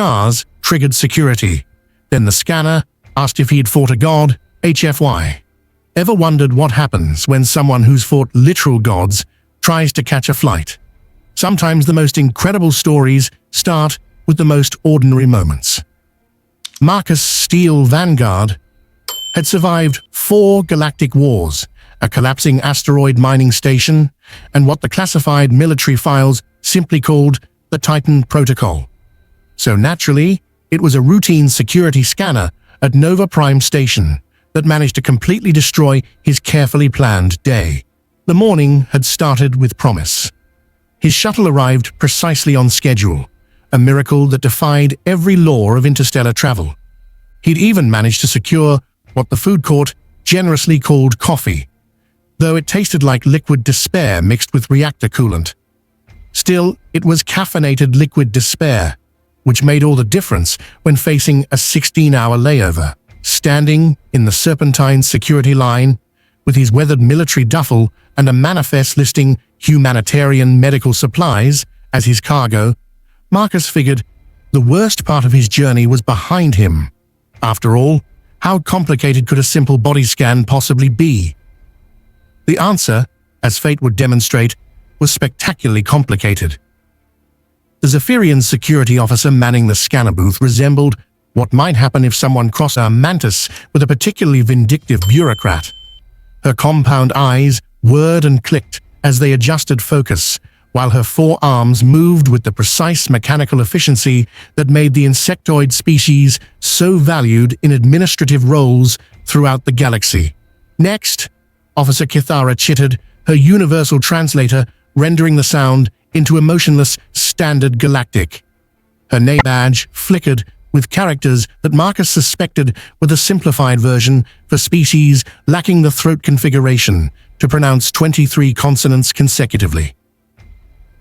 scars triggered security. Then the scanner asked if he had fought a god, HFY. Ever wondered what happens when someone who's fought literal gods tries to catch a flight? Sometimes the most incredible stories start with the most ordinary moments. Marcus Steele Vanguard had survived 4 galactic wars, a collapsing asteroid mining station, and what the classified military files simply called the Titan Protocol. So naturally, it was a routine security scanner at Nova Prime Station that managed to completely destroy his carefully planned day. The morning had started with promise. His shuttle arrived precisely on schedule, a miracle that defied every law of interstellar travel. He'd even managed to secure what the food court generously called coffee, though it tasted like liquid despair mixed with reactor coolant. Still, it was caffeinated liquid despair, which made all the difference when facing a 16-hour layover. Standing in the Serpentine security line, with his weathered military duffel and a manifest listing humanitarian medical supplies as his cargo, Marcus figured the worst part of his journey was behind him. After all, how complicated could a simple body scan possibly be? The answer, as fate would demonstrate, was spectacularly complicated. The Zephyrian security officer manning the scanner booth resembled what might happen if someone crossed a mantis with a particularly vindictive bureaucrat. Her compound eyes whirred and clicked as they adjusted focus, while her 4 arms moved with the precise mechanical efficiency that made the insectoid species so valued in administrative roles throughout the galaxy. Next, Officer Kithara chittered, her universal translator rendering the sound into emotionless standard Galactic. Her name badge flickered with characters that Marcus suspected were the simplified version for species lacking the throat configuration to pronounce 23 consonants consecutively.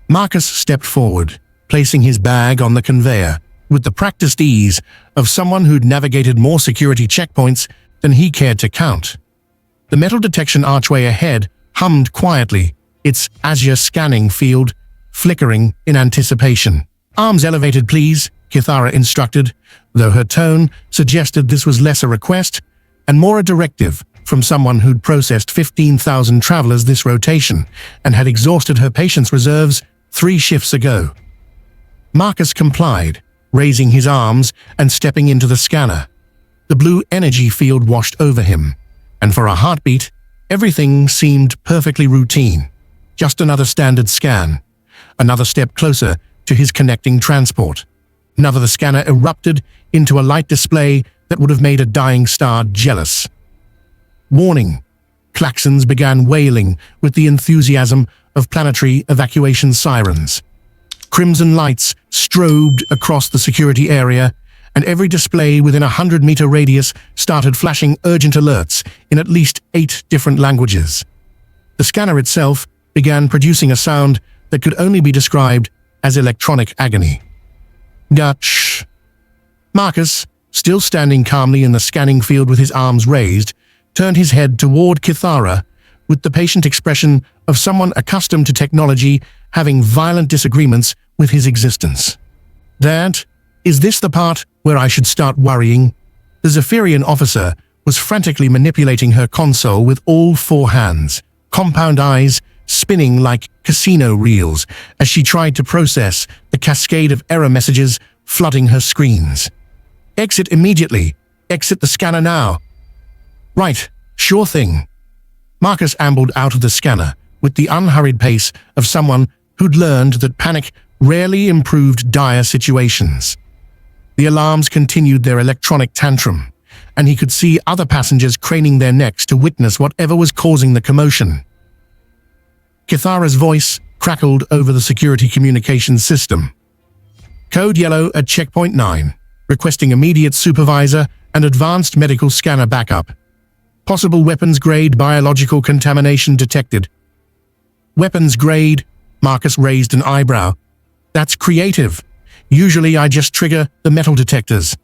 Marcus stepped forward, placing his bag on the conveyor with the practiced ease of someone who'd navigated more security checkpoints than he cared to count. The metal detection archway ahead hummed quietly, its azure scanning field flickering in anticipation. "Arms elevated, please," Kithara instructed, though her tone suggested this was less a request and more a directive from someone who'd processed 15,000 travelers this rotation and had exhausted her patience reserves 3 shifts ago. Marcus complied, raising his arms and stepping into the scanner. The blue energy field washed over him, and for a heartbeat, everything seemed perfectly routine. Just another standard scan. Another step closer to his connecting transport. Another, the scanner erupted into a light display that would have made a dying star jealous. Warning. Klaxons began wailing with the enthusiasm of planetary evacuation sirens. Crimson lights strobed across the security area, and every display within a 100-meter radius started flashing urgent alerts in at least 8 different languages. The scanner itself began producing a sound that could only be described as electronic agony. Dutch. Marcus, still standing calmly in the scanning field with his arms raised, turned his head toward Kithara with the patient expression of someone accustomed to technology having violent disagreements with his existence. Is this the part where I should start worrying? The Zephyrian officer was frantically manipulating her console with all 4 hands, compound eyes spinning like casino reels as she tried to process the cascade of error messages flooding her screens. "Exit immediately. Exit the scanner now." "Right, sure thing." Marcus ambled out of the scanner with the unhurried pace of someone who'd learned that panic rarely improved dire situations. The alarms continued their electronic tantrum, and he could see other passengers craning their necks to witness whatever was causing the commotion. Kithara's voice crackled over the security communications system. "Code yellow at checkpoint 9, requesting immediate supervisor and advanced medical scanner backup. Possible weapons-grade biological contamination detected." "Weapons-grade?" Marcus raised an eyebrow. "That's creative. Usually I just trigger the metal detectors."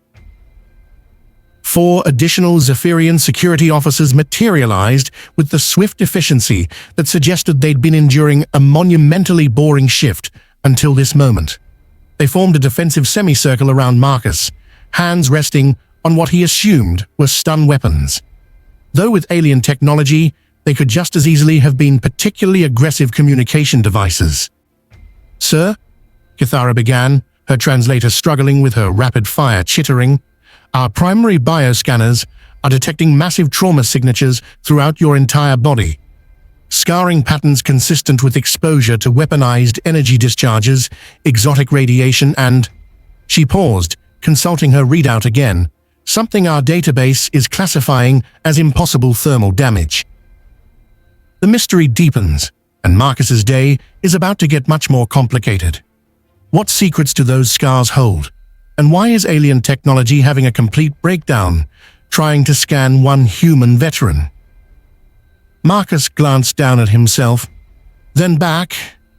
4 additional Zephyrian security officers materialized with the swift efficiency that suggested they'd been enduring a monumentally boring shift until this moment. They formed a defensive semicircle around Marcus, hands resting on what he assumed were stun weapons. Though with alien technology, they could just as easily have been particularly aggressive communication devices. "Sir?" Kithara began, her translator struggling with her rapid-fire chittering. "Our primary bioscanners are detecting massive trauma signatures throughout your entire body. Scarring patterns consistent with exposure to weaponized energy discharges, exotic radiation and—" She paused, consulting her readout again, "something our database is classifying as impossible thermal damage." The mystery deepens, and Marcus's day is about to get much more complicated. What secrets do those scars hold? And why is alien technology having a complete breakdown, trying to scan one human veteran? Marcus glanced down at himself, then back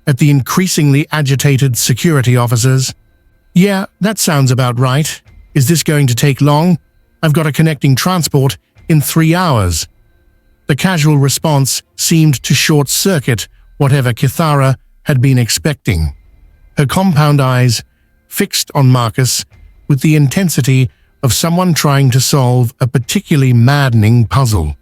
at the increasingly agitated security officers. "Yeah, that sounds about right. Is this going to take long? I've got a connecting transport in 3 hours." The casual response seemed to short-circuit whatever Kithara had been expecting. Her compound eyes fixed on Marcus with the intensity of someone trying to solve a particularly maddening puzzle.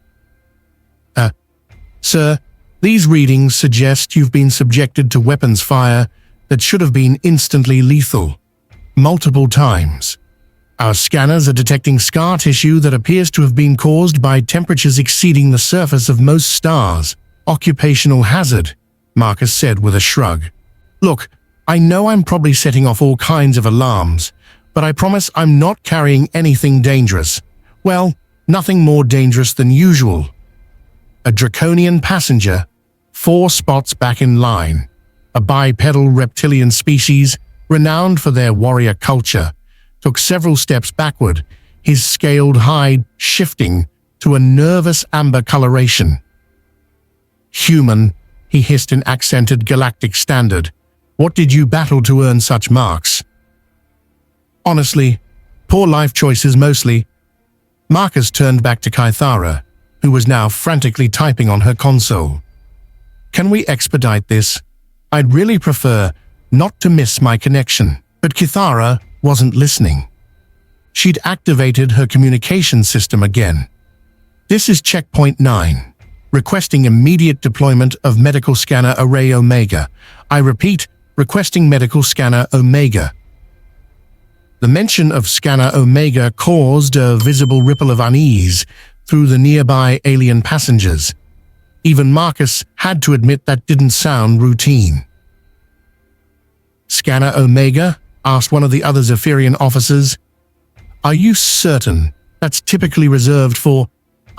"Sir, these readings suggest you've been subjected to weapons fire that should have been instantly lethal. Multiple times. Our scanners are detecting scar tissue that appears to have been caused by temperatures exceeding the surface of most stars. Occupational hazard," Marcus said with a shrug. "Look, I know I'm probably setting off all kinds of alarms, but I promise I'm not carrying anything dangerous. Well, nothing more dangerous than usual." A draconian passenger, 4 spots back in line, a bipedal reptilian species renowned for their warrior culture, took several steps backward, his scaled hide shifting to a nervous amber coloration. "Human," he hissed in accented Galactic standard. "What did you battle to earn such marks?" "Honestly, poor life choices mostly." Marcus turned back to Kithara, who was now frantically typing on her console. "Can we expedite this? I'd really prefer not to miss my connection." But Kithara wasn't listening. She'd activated her communication system again. "This is Checkpoint 9, requesting immediate deployment of Medical Scanner Array Omega. I repeat, requesting Medical Scanner Omega." The mention of Scanner Omega caused a visible ripple of unease through the nearby alien passengers. Even Marcus had to admit that didn't sound routine. "Scanner Omega?" asked one of the other Zephyrian officers. "Are you certain? That's typically reserved for—"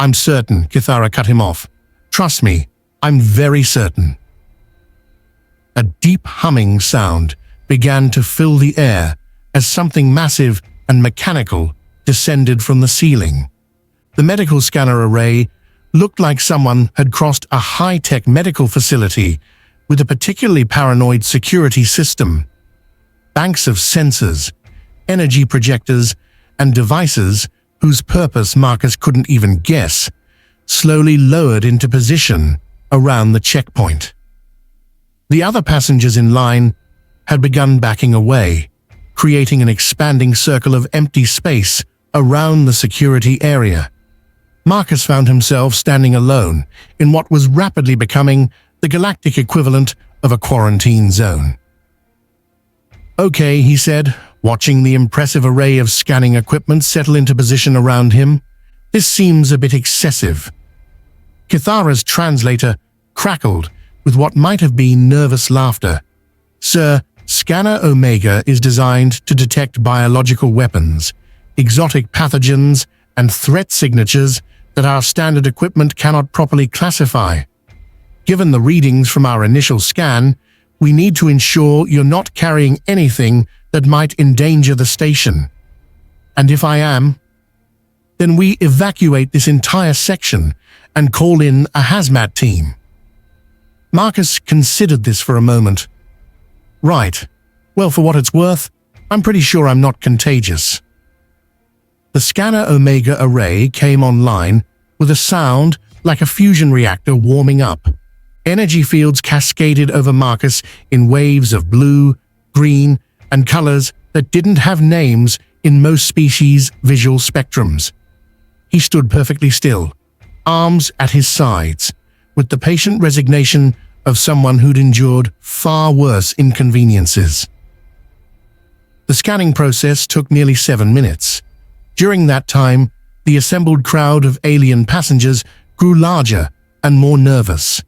"I'm certain," Kithara cut him off. "Trust me, I'm very certain." A deep humming sound began to fill the air as something massive and mechanical descended from the ceiling. The medical scanner array looked like someone had crossed a high-tech medical facility with a particularly paranoid security system. Banks of sensors, energy projectors, and devices whose purpose Marcus couldn't even guess, slowly lowered into position around the checkpoint. The other passengers in line had begun backing away, creating an expanding circle of empty space around the security area. Marcus found himself standing alone in what was rapidly becoming the galactic equivalent of a quarantine zone. "Okay," he said, watching the impressive array of scanning equipment settle into position around him. "This seems a bit excessive." Kithara's translator crackled with what might have been nervous laughter. "Sir, Scanner Omega is designed to detect biological weapons, exotic pathogens, and threat signatures that our standard equipment cannot properly classify. Given the readings from our initial scan, we need to ensure you're not carrying anything that might endanger the station. And if I am, then we evacuate this entire section and call in a hazmat team." Marcus considered this for a moment. "Right. Well, for what it's worth, I'm pretty sure I'm not contagious." The Scanner Omega array came online with a sound like a fusion reactor warming up. Energy fields cascaded over Marcus in waves of blue, green, and colors that didn't have names in most species' visual spectrums. He stood perfectly still, arms at his sides, with the patient resignation of someone who'd endured far worse inconveniences. The scanning process took nearly 7 minutes. During that time, the assembled crowd of alien passengers grew larger and more nervous.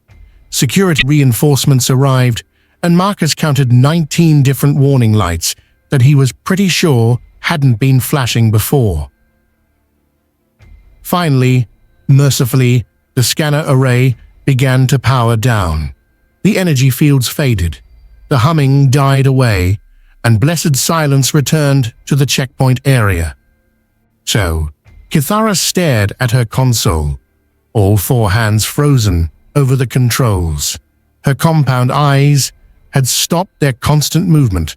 Security reinforcements arrived, and Marcus counted 19 different warning lights that he was pretty sure hadn't been flashing before. Finally, mercifully, the scanner array began to power down. The energy fields faded, the humming died away, and blessed silence returned to the checkpoint area. So, Kithara stared at her console, all 4 hands frozen over the controls. Her compound eyes had stopped their constant movement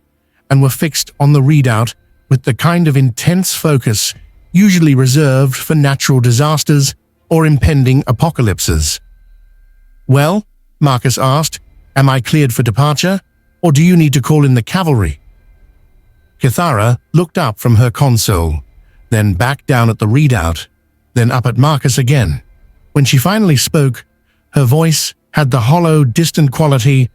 and were fixed on the readout with the kind of intense focus usually reserved for natural disasters or impending apocalypses. "Well," Marcus asked, "am I cleared for departure, or do you need to call in the cavalry?" Kithara looked up from her console, then back down at the readout, then up at Marcus again. When she finally spoke, her voice had the hollow, distant quality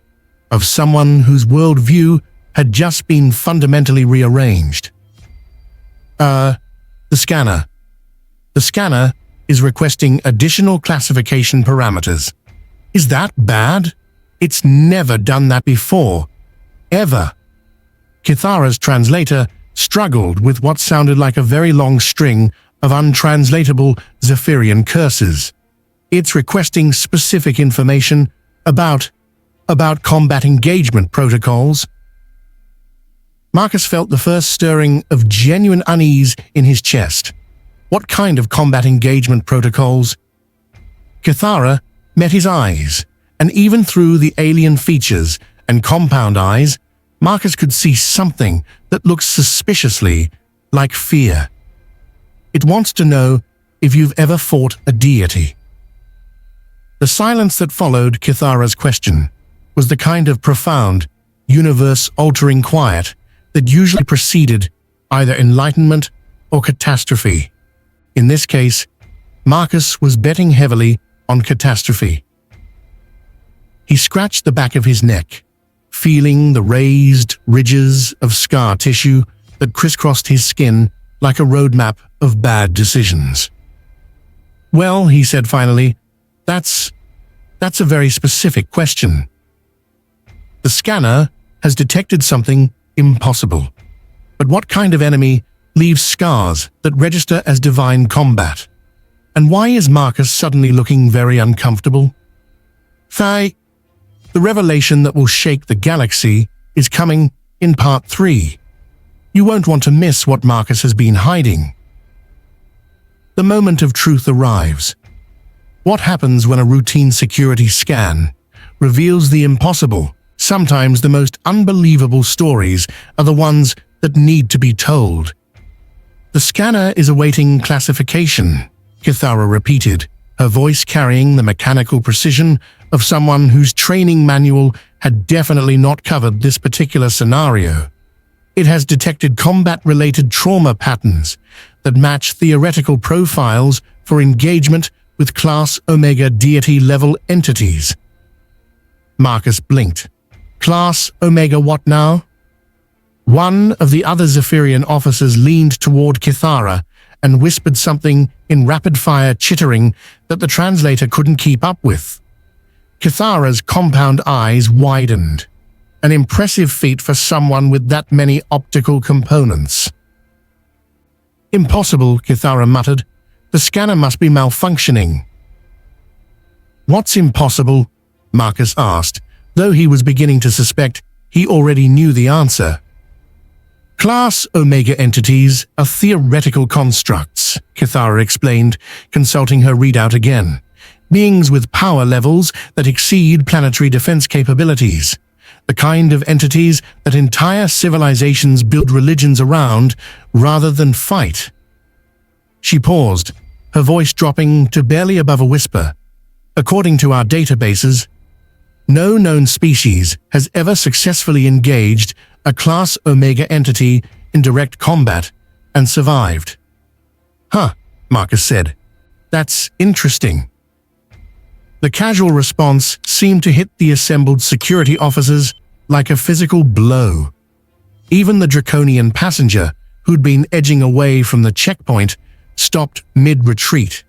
of someone whose worldview had just been fundamentally rearranged. The scanner. The scanner is requesting additional classification parameters. Is that bad? It's never done that before. Ever. Kithara's translator struggled with what sounded like a very long string of untranslatable Zephyrian curses. It's requesting specific information about combat engagement protocols. Marcus felt the first stirring of genuine unease in his chest. What kind of combat engagement protocols? Kithara met his eyes, and even through the alien features and compound eyes, Marcus could see something that looked suspiciously like fear. It wants to know if you've ever fought a deity. The silence that followed Kithara's question was the kind of profound, universe-altering quiet that usually preceded either enlightenment or catastrophe. In this case, Marcus was betting heavily on catastrophe. He scratched the back of his neck, feeling the raised ridges of scar tissue that crisscrossed his skin like a roadmap of bad decisions. "Well," he said finally, that's a very specific question. The scanner has detected something impossible. But what kind of enemy leaves scars that register as divine combat? And why is Marcus suddenly looking very uncomfortable? The revelation that will shake the galaxy is coming in Part 3. You won't want to miss what Marcus has been hiding. The moment of truth arrives. What happens when a routine security scan reveals the impossible? Sometimes the most unbelievable stories are the ones that need to be told. "The scanner is awaiting classification," Kithara repeated, her voice carrying the mechanical precision of someone whose training manual had definitely not covered this particular scenario. "It has detected combat-related trauma patterns that match theoretical profiles for engagement with Class Omega deity-level entities." Marcus blinked. "Class Omega what now?" One of the other Zephyrian officers leaned toward Kithara and whispered something in rapid-fire chittering that the translator couldn't keep up with. Kithara's compound eyes widened. An impressive feat for someone with that many optical components. "Impossible," Kithara muttered. "The scanner must be malfunctioning." "What's impossible?" Marcus asked, though he was beginning to suspect he already knew the answer. "Class Omega entities are theoretical constructs," Kithara explained, consulting her readout again. "Beings with power levels that exceed planetary defense capabilities. The kind of entities that entire civilizations build religions around rather than fight." She paused, her voice dropping to barely above a whisper. "According to our databases, no known species has ever successfully engaged a Class Omega entity in direct combat, and survived. Huh, Marcus said. That's interesting. The casual response seemed to hit the assembled security officers like a physical blow. Even the draconian passenger, who'd been edging away from the checkpoint, stopped mid-retreat,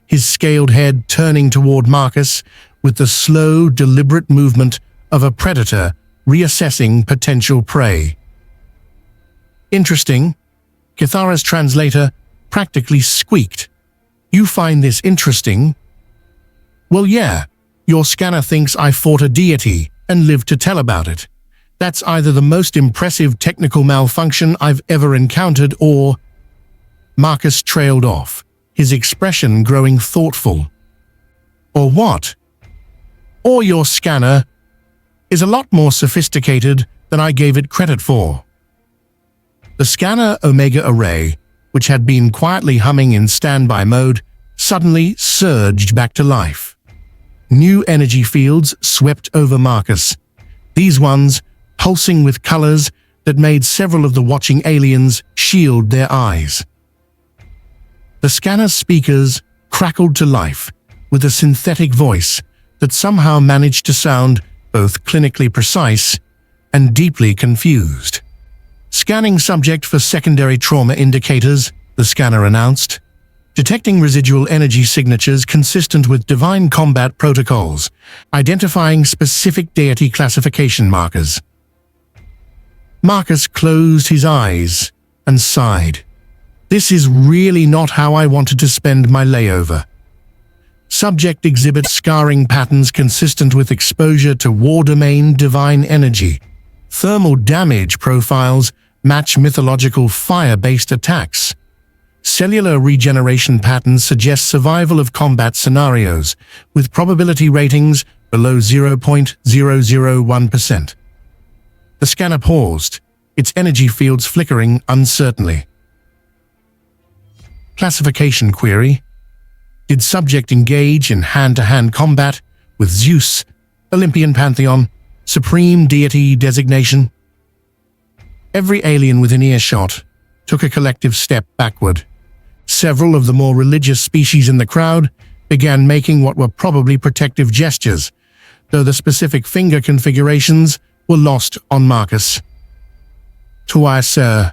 his scaled head turning toward Marcus with the slow, deliberate movement of a predator reassessing potential prey. Interesting, Kithara's translator practically squeaked. You find this interesting? Well, yeah, your scanner thinks I fought a deity and lived to tell about it. That's either the most impressive technical malfunction I've ever encountered or… Marcus trailed off, his expression growing thoughtful. Or what? Or your scanner is a lot more sophisticated than I gave it credit for. The scanner Omega Array, which had been quietly humming in standby mode, suddenly surged back to life. New energy fields swept over Marcus, these ones pulsing with colors that made several of the watching aliens shield their eyes. The scanner's speakers crackled to life with a synthetic voice that somehow managed to sound both clinically precise and deeply confused. Scanning subject for secondary trauma indicators, the scanner announced, detecting residual energy signatures consistent with divine combat protocols, identifying specific deity classification markers. Marcus closed his eyes and sighed. This is really not how I wanted to spend my layover. Subject exhibits scarring patterns consistent with exposure to war domain divine energy. Thermal damage profiles match mythological fire-based attacks. Cellular regeneration patterns suggest survival of combat scenarios, with probability ratings below 0.001%. The scanner paused, its energy fields flickering uncertainly. Classification query. Did subject engage in hand-to-hand combat with Zeus, Olympian Pantheon, Supreme Deity designation? Every alien within earshot took a collective step backward. Several of the more religious species in the crowd began making what were probably protective gestures, though the specific finger configurations were lost on Marcus. "Twice, sir."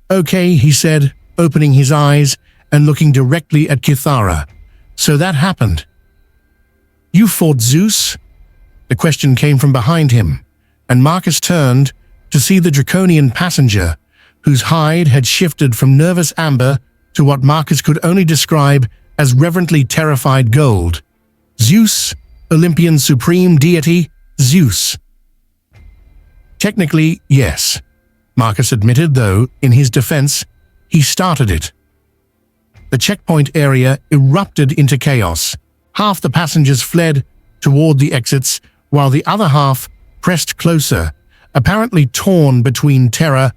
"Okay," he said, opening his eyes and looking directly at Kithara. "So that happened." "You fought Zeus?" The question came from behind him, and Marcus turned to see the draconian passenger, whose hide had shifted from nervous amber to what Marcus could only describe as reverently terrified gold. Zeus, Olympian supreme deity, Zeus. Technically, yes, Marcus admitted, though, in his defense, he started it. The checkpoint area erupted into chaos. Half the passengers fled toward the exits, while the other half pressed closer, apparently torn between terror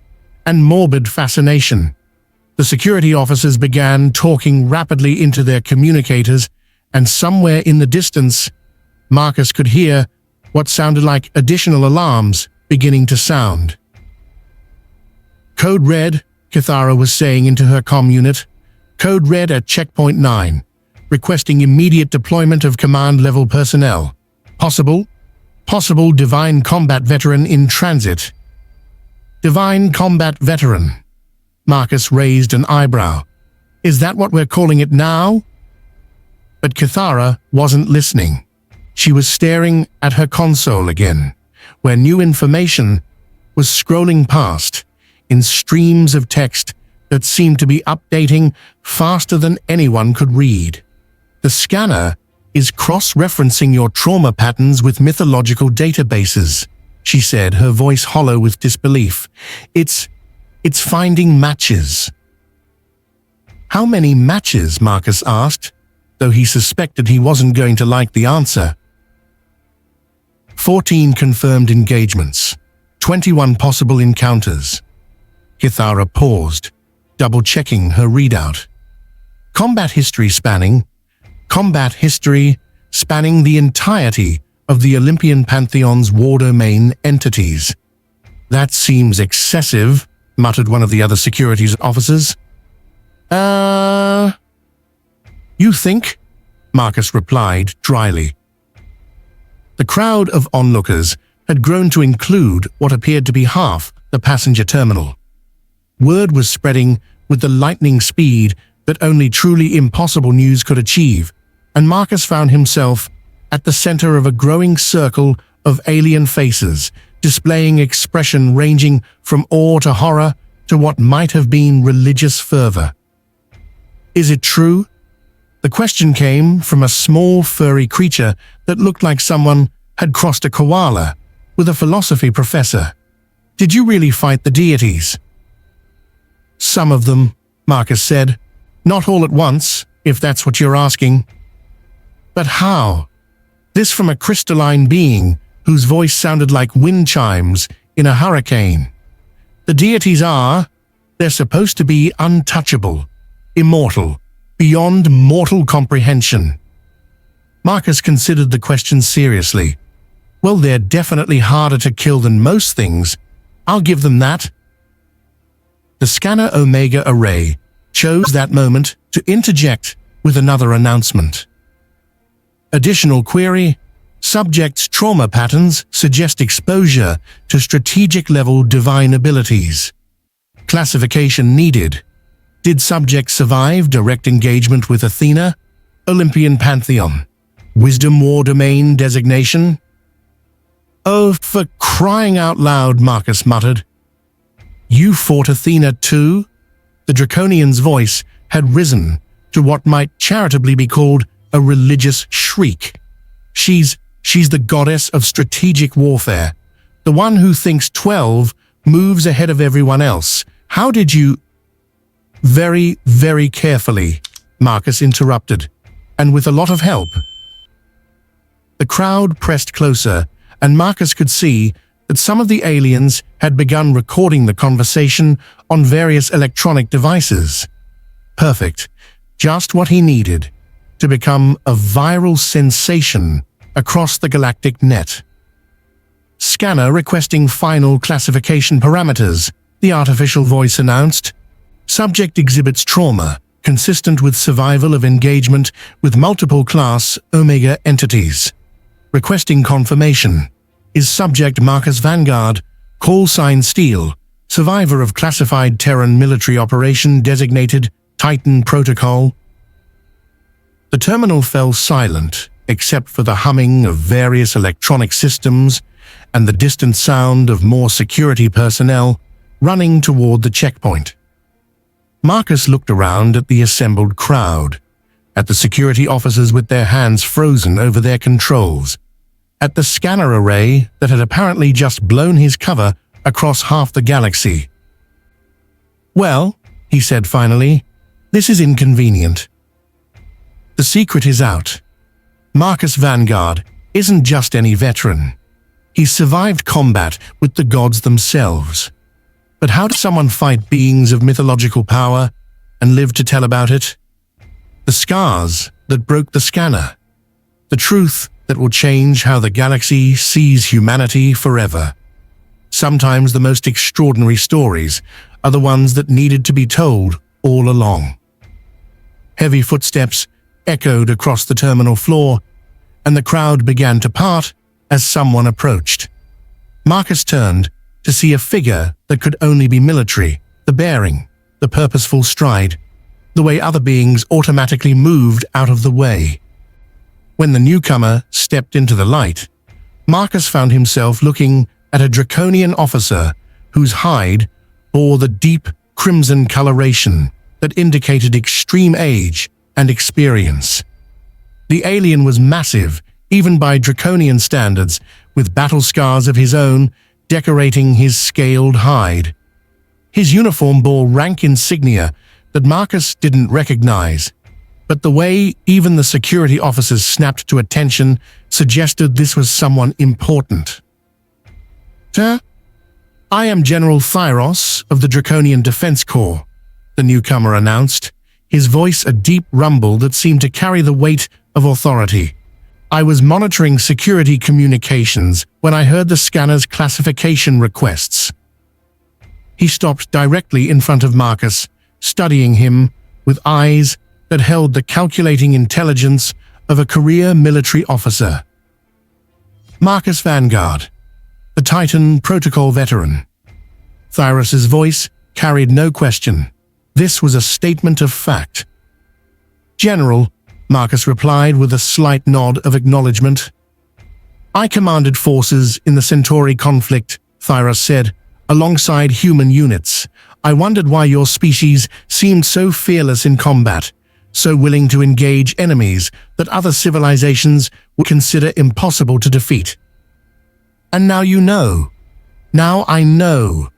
and morbid fascination. The security officers began talking rapidly into their communicators, and somewhere in the distance, Marcus could hear what sounded like additional alarms beginning to sound. "Code red," Kithara was saying into her comm unit. "Code red at checkpoint 9, requesting immediate deployment of command-level personnel. Possible divine combat veteran in transit." Divine combat veteran. Marcus raised an eyebrow. "Is that what we're calling it now?" But Kithara wasn't listening. She was staring at her console again, where new information was scrolling past in streams of text that seemed to be updating faster than anyone could read. "The scanner is cross-referencing your trauma patterns with mythological databases," she said, her voice hollow with disbelief. It's finding matches." "How many matches?" Marcus asked, though he suspected he wasn't going to like the answer. 14 confirmed engagements, 21 possible encounters. Kithara paused, double-checking her readout. Combat history spanning the entirety of the Olympian Pantheon's war domain entities. That seems excessive, muttered one of the other securities officers. You think? Marcus replied dryly. The crowd of onlookers had grown to include what appeared to be half the passenger terminal. Word was spreading with the lightning speed that only truly impossible news could achieve, and Marcus found himself at the center of a growing circle of alien faces, displaying expression ranging from awe to horror to what might have been religious fervor. Is it true? The question came from a small furry creature that looked like someone had crossed a koala with a philosophy professor. Did you really fight the deities? Some of them, Marcus said. Not all at once, if that's what you're asking. But how? This from a crystalline being whose voice sounded like wind chimes in a hurricane. The deities they're supposed to be untouchable, immortal, beyond mortal comprehension. Marcus considered the question seriously. Well, they're definitely harder to kill than most things. I'll give them that. The scanner Omega Array chose that moment to interject with another announcement. Additional query: subject's trauma patterns suggest exposure to strategic-level divine abilities. Classification needed. Did subject survive direct engagement with Athena, Olympian Pantheon, Wisdom War Domain designation? Oh, for crying out loud, Marcus muttered. You fought Athena too? The Draconian's voice had risen to what might charitably be called a religious shriek. She's the goddess of strategic warfare, the one who thinks 12 moves ahead of everyone else. How did you— Very, very carefully, Marcus interrupted, and with a lot of help. The crowd pressed closer, and Marcus could see that some of the aliens had begun recording the conversation on various electronic devices. Perfect. Just what he needed to become a viral sensation across the galactic net. Scanner requesting final classification parameters, the artificial voice announced. Subject exhibits trauma consistent with survival of engagement with multiple class Omega entities. Requesting confirmation. Is subject Marcus Vanguard, call sign Steel, survivor of classified Terran military operation designated Titan Protocol? The terminal fell silent, except for the humming of various electronic systems and the distant sound of more security personnel running toward the checkpoint. Marcus looked around at the assembled crowd, at the security officers with their hands frozen over their controls, at the scanner array that had apparently just blown his cover across half the galaxy. Well, he said finally, this is inconvenient. The secret is out. Marcus Vanguard isn't just any veteran. He's survived combat with the gods themselves. But how does someone fight beings of mythological power and live to tell about it? The scars that broke the scanner. The truth that will change how the galaxy sees humanity forever. Sometimes the most extraordinary stories are the ones that needed to be told all along. Heavy footsteps echoed across the terminal floor, and the crowd began to part as someone approached. Marcus turned to see a figure that could only be military, the bearing, the purposeful stride, the way other beings automatically moved out of the way. When the newcomer stepped into the light, Marcus found himself looking at a draconian officer whose hide bore the deep crimson coloration that indicated extreme age and experience. The alien was massive, even by draconian standards, with battle scars of his own decorating his scaled hide. His uniform bore rank insignia that Marcus didn't recognize, but the way even the security officers snapped to attention suggested this was someone important. Sir, I am General Thyros of the Draconian Defense Corps, the newcomer announced, his voice a deep rumble that seemed to carry the weight of authority. I was monitoring security communications when I heard the scanner's classification requests. He stopped directly in front of Marcus, studying him with eyes that held the calculating intelligence of a career military officer. Marcus Vanguard, the Titan Protocol veteran. Thyrus's voice carried no question. This was a statement of fact. General, Marcus replied with a slight nod of acknowledgement. I commanded forces in the Centauri conflict, Thyrus said, alongside human units. I wondered why your species seemed so fearless in combat, so willing to engage enemies that other civilizations would consider impossible to defeat. And now you know. Now I know.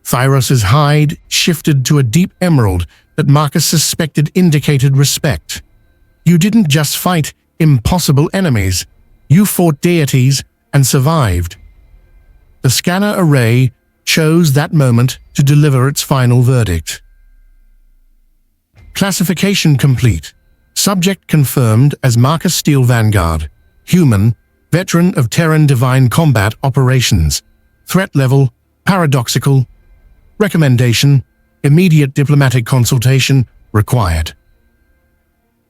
Thyrus's hide shifted to a deep emerald that Marcus suspected indicated respect. You didn't just fight impossible enemies. You fought deities and survived. The scanner array chose that moment to deliver its final verdict. Classification complete. Subject confirmed as Marcus Steele Vanguard. Human, veteran of Terran Divine Combat Operations. Threat level, paradoxical. Recommendation, immediate diplomatic consultation required.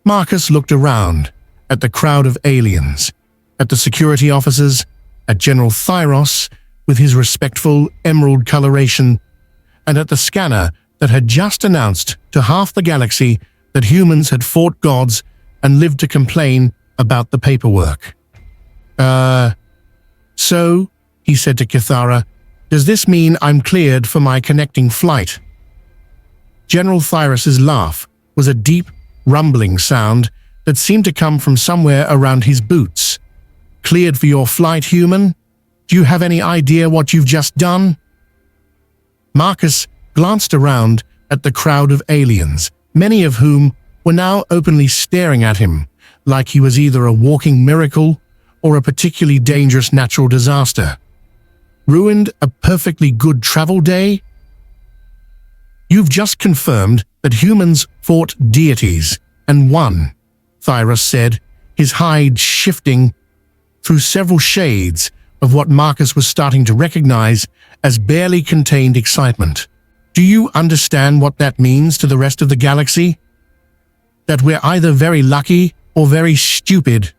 Marcus looked around, at the crowd of aliens, at the security officers, at General Thyros with his respectful emerald coloration, and at the scanner that had just announced to half the galaxy that humans had fought gods and lived to complain about the paperwork. So, he said to Kithara, does this mean I'm cleared for my connecting flight? General Thyrus's laugh was a deep, rumbling sound that seemed to come from somewhere around his boots. Cleared for your flight, human? Do you have any idea what you've just done? Marcus glanced around at the crowd of aliens, many of whom were now openly staring at him, like he was either a walking miracle or a particularly dangerous natural disaster. Ruined a perfectly good travel day? You've just confirmed that humans fought deities and won, Thyrus said, his hide shifting through several shades of what Marcus was starting to recognize as barely contained excitement. Do you understand what that means to the rest of the galaxy? That we're either very lucky or very stupid.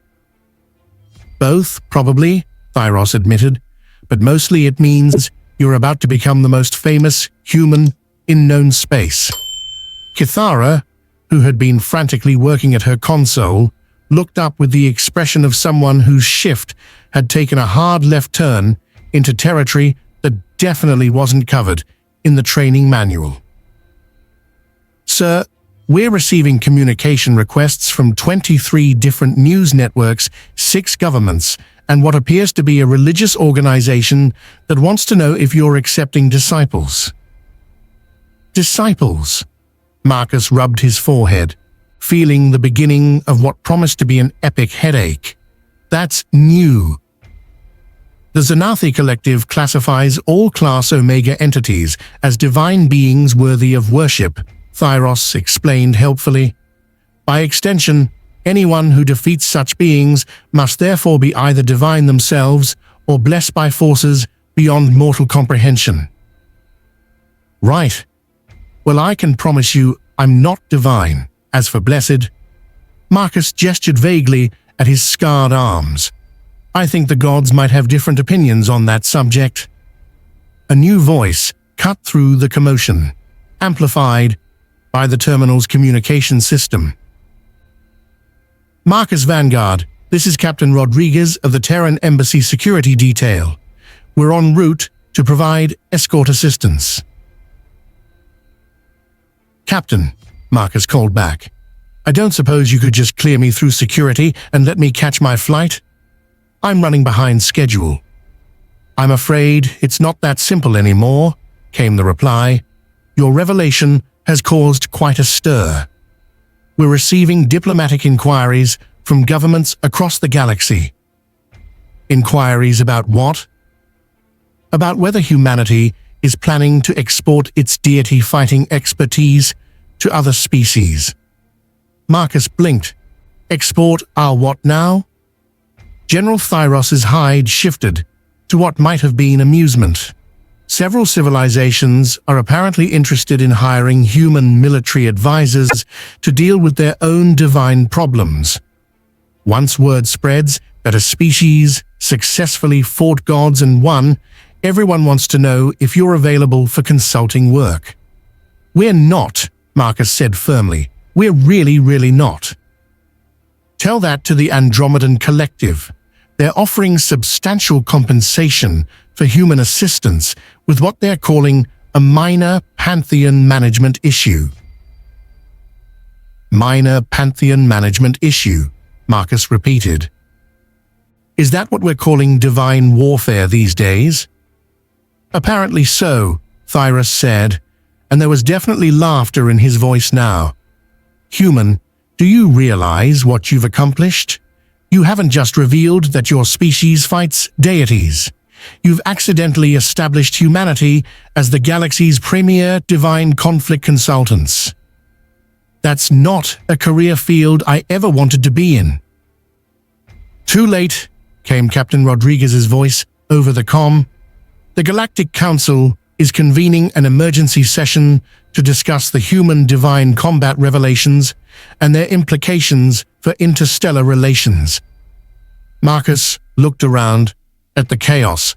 Both, probably, Thyros admitted, but mostly it means you're about to become the most famous human in known space. Kithara, who had been frantically working at her console, looked up with the expression of someone whose shift had taken a hard left turn into territory that definitely wasn't covered in the training manual. Sir, we're receiving communication requests from 23 different news networks, 6 governments, and what appears to be a religious organization that wants to know if you're accepting disciples. Disciples? Marcus rubbed his forehead, feeling the beginning of what promised to be an epic headache. That's new. The Xanathi Collective classifies all Class Omega entities as divine beings worthy of worship, Thyros explained helpfully. By extension, anyone who defeats such beings must therefore be either divine themselves or blessed by forces beyond mortal comprehension. Right. Well, I can promise you I'm not divine. As for blessed, Marcus gestured vaguely at his scarred arms. I think the gods might have different opinions on that subject. A new voice cut through the commotion, amplified by the terminal's communication system. Marcus Vanguard, this is Captain Rodriguez of the Terran Embassy Security Detail. We're en route to provide escort assistance. Captain, Marcus called back. I don't suppose you could just clear me through security and let me catch my flight? I'm running behind schedule. I'm afraid it's not that simple anymore, came the reply. Your revelation has caused quite a stir. We're receiving diplomatic inquiries from governments across the galaxy. Inquiries about what? About whether humanity is planning to export its deity-fighting expertise to other species. Marcus blinked. Export our what now? General Thyros's hide shifted to what might have been amusement. Several civilizations are apparently interested in hiring human military advisors to deal with their own divine problems. Once word spreads that a species successfully fought gods and won, everyone wants to know if you're available for consulting work. We're not, Marcus said firmly. We're really not. Tell that to the Andromedan Collective. They're offering substantial compensation for human assistance with what they're calling a minor Pantheon management issue. Minor Pantheon management issue, Marcus repeated. Is that what we're calling divine warfare these days? Apparently so, Thyrus said, and there was definitely laughter in his voice now. Human, do you realize what you've accomplished? You haven't just revealed that your species fights deities. You've accidentally established humanity as the galaxy's premier divine conflict consultants. That's not a career field I ever wanted to be in. Too late, came Captain Rodriguez's voice over the comm. The Galactic Council is convening an emergency session to discuss the human divine combat revelations and their implications for interstellar relations. Marcus looked around at the chaos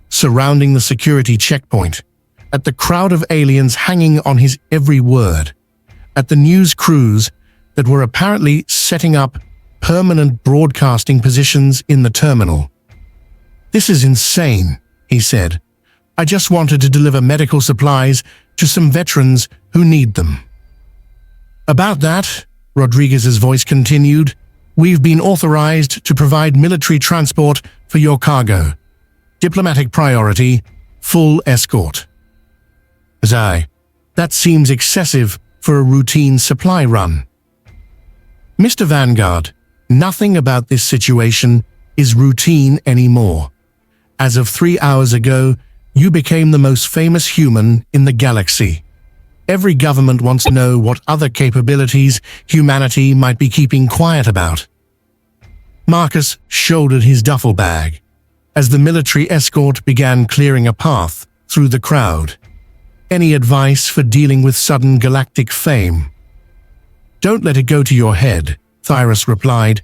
surrounding the security checkpoint, at the crowd of aliens hanging on his every word, at the news crews that were apparently setting up permanent broadcasting positions in the terminal. This is insane, he said. I just wanted to deliver medical supplies to some veterans who need them. About that, Rodriguez's voice continued, we've been authorized to provide military transport for your cargo. Diplomatic priority, full escort. That seems excessive for a routine supply run. Mr. Vanguard, nothing about this situation is routine anymore. As of 3 hours ago, you became the most famous human in the galaxy. Every government wants to know what other capabilities humanity might be keeping quiet about. Marcus shouldered his duffel bag as the military escort began clearing a path through the crowd. Any advice for dealing with sudden galactic fame? Don't let it go to your head, Thyrus replied.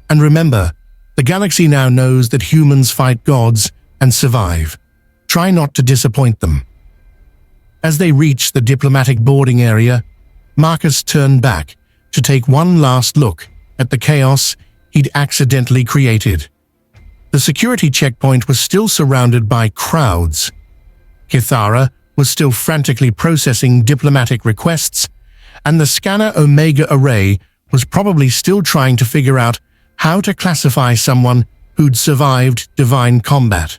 And remember, the galaxy now knows that humans fight gods and survive. Try not to disappoint them. As they reached the diplomatic boarding area, Marcus turned back to take one last look at the chaos he'd accidentally created. The security checkpoint was still surrounded by crowds. Kithara was still frantically processing diplomatic requests, and the scanner Omega array was probably still trying to figure out how to classify someone who'd survived divine combat.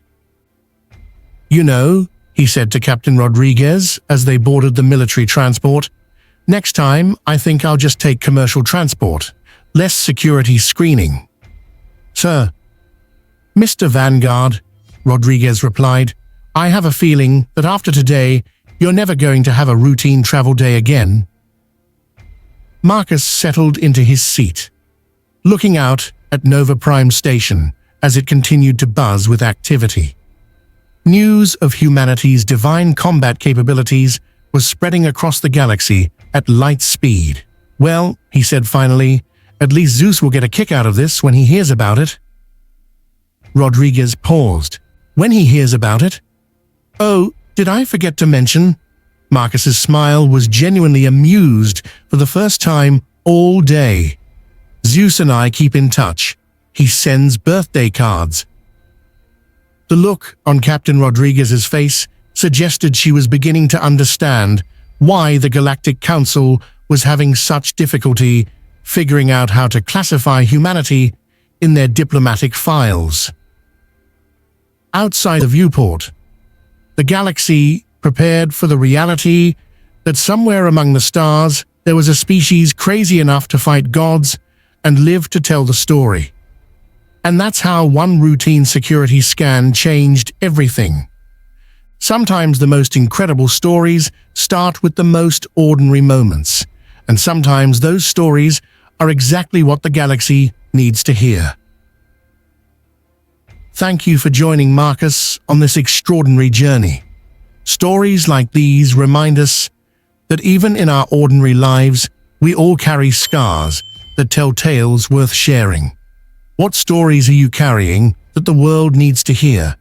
You know, he said to Captain Rodriguez as they boarded the military transport, next time I think I'll just take commercial transport, less security screening. Sir. Mr. Vanguard, Rodriguez replied, I have a feeling that after today, you're never going to have a routine travel day again. Marcus settled into his seat, looking out at Nova Prime Station as it continued to buzz with activity. News of humanity's divine combat capabilities was spreading across the galaxy at light speed. Well, he said finally, at least Zeus will get a kick out of this when he hears about it. Rodriguez paused. When he hears about it? Oh, did I forget to mention? Marcus's smile was genuinely amused for the first time all day. Zeus and I keep in touch. He sends birthday cards. The look on Captain Rodriguez's face suggested she was beginning to understand why the Galactic Council was having such difficulty figuring out how to classify humanity in their diplomatic files. Outside the viewport, the galaxy prepared for the reality that somewhere among the stars there was a species crazy enough to fight gods and live to tell the story. And that's how one routine security scan changed everything. Sometimes the most incredible stories start with the most ordinary moments, and sometimes those stories are exactly what the galaxy needs to hear. Thank you for joining Marcus on this extraordinary journey. Stories like these remind us that even in our ordinary lives, we all carry scars that tell tales worth sharing. What stories are you carrying that the world needs to hear?